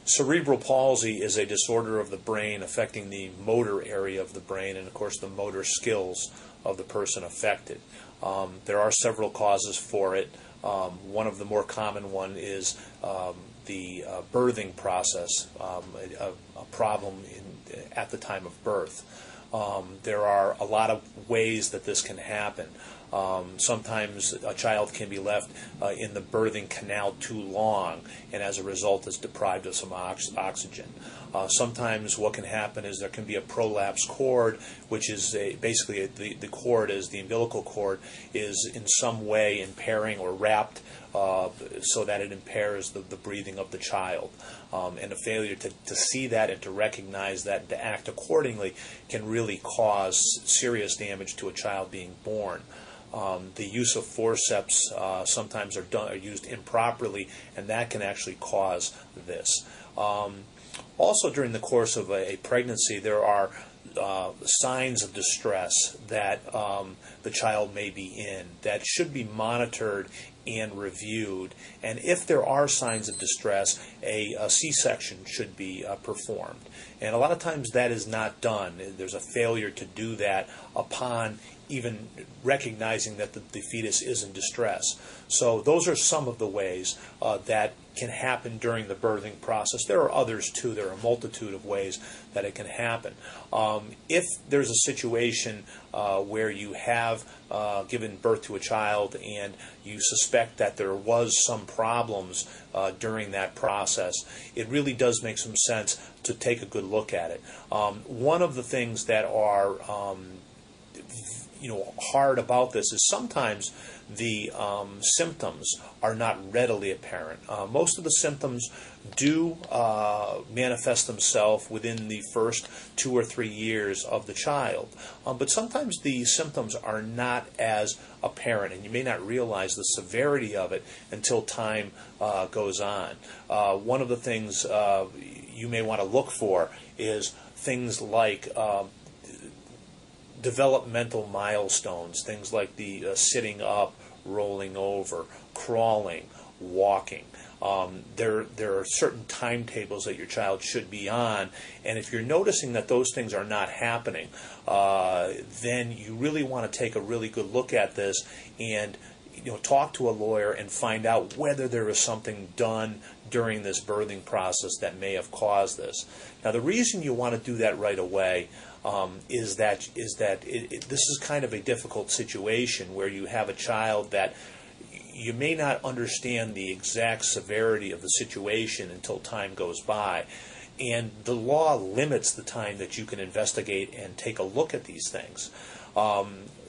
Cerebral palsy is a disorder of the brain affecting the motor area of the brain and, of course, the motor skills of the person affected. There are several causes for it. One of the more common one is the birthing process, a problem at the time of birth. There are a lot of ways that this can happen. Sometimes a child can be left in the birthing canal too long, and as a result is deprived of some oxygen. Sometimes what can happen is there can be a prolapse cord, which is basically the cord, is the umbilical cord, is in some way impairing or wrapped so that it impairs the breathing of the child. And a failure to see that and to recognize that and to act accordingly can really cause serious damage to a child being born. The use of forceps sometimes are used improperly, and that can actually cause this. Also, during the course of a pregnancy, there are signs of distress that the child may be in that should be monitored and reviewed. And if there are signs of distress, a C-section should be performed. And a lot of times that is not done. There's a failure to do that upon even recognizing that the fetus is in distress. So those are some of the ways that can happen during the birthing process. There are others too. There are a multitude of ways that it can happen. If there's a situation where you have given birth to a child and you suspect that there was some problems during that process, it really does make some sense to take a good look at it. One of the things that are hard about this is sometimes the symptoms are not readily apparent. Most of the symptoms do manifest themselves within the first 2 or 3 years of the child, but sometimes the symptoms are not as apparent, and you may not realize the severity of it until time goes on. One of the things you may want to look for is things like developmental milestones, things like the sitting up, rolling over, crawling, walking. There are certain timetables that your child should be on, and if you're noticing that those things are not happening, then you really want to take a really good look at this and talk to a lawyer and find out whether there is something done during this birthing process that may have caused this. Now, the reason you want to do that right away is that this is kind of a difficult situation where you have a child that you may not understand the exact severity of the situation until time goes by. And the law limits the time that you can investigate and take a look at these things.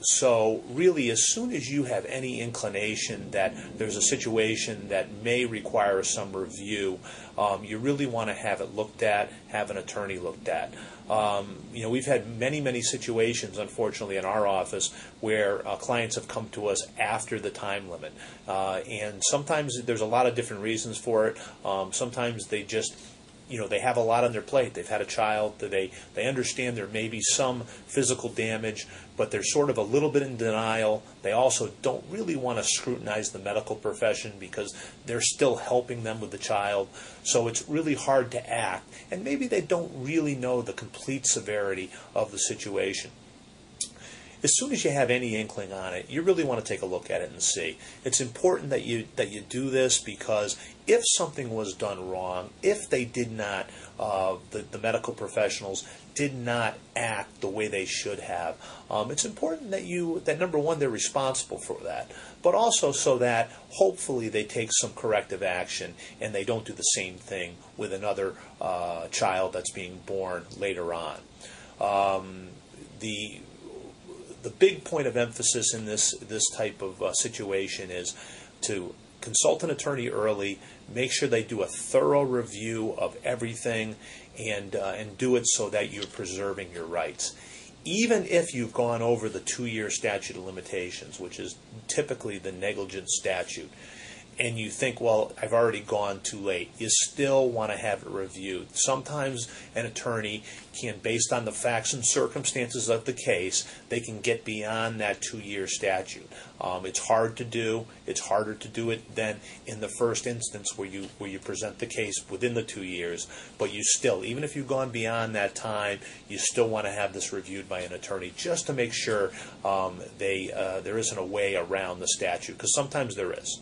So really, as soon as you have any inclination that there's a situation that may require some review, you really want to have it looked at, have an attorney looked at. We've had many situations, unfortunately, in our office where clients have come to us after the time limit. And sometimes there's a lot of different reasons for it. Sometimes they just they have a lot on their plate. They've had a child. They understand there may be some physical damage, but they're sort of a little bit in denial. They also don't really want to scrutinize the medical profession because they're still helping them with the child. So it's really hard to act. And maybe they don't really know the complete severity of the situation. As soon as you have any inkling on it, you really want to take a look at it and see. It's important that you do this because if something was done wrong, if they did not, the medical professionals did not act the way they should have, it's important that number one, they're responsible for that, but also so that hopefully they take some corrective action and they don't do the same thing with another child that's being born later on. The big point of emphasis in this type of situation is to consult an attorney early, make sure they do a thorough review of everything, and do it so that you're preserving your rights. Even if you've gone over the 2-year statute of limitations, which is typically the negligence statute, and you think, well, I've already gone too late, you still want to have it reviewed. Sometimes an attorney can, based on the facts and circumstances of the case, they can get beyond that 2-year statute. It's hard to do. It's harder to do it than in the first instance where you present the case within the 2 years. But you still, even if you've gone beyond that time, you still want to have this reviewed by an attorney just to make sure there isn't a way around the statute, because sometimes there is.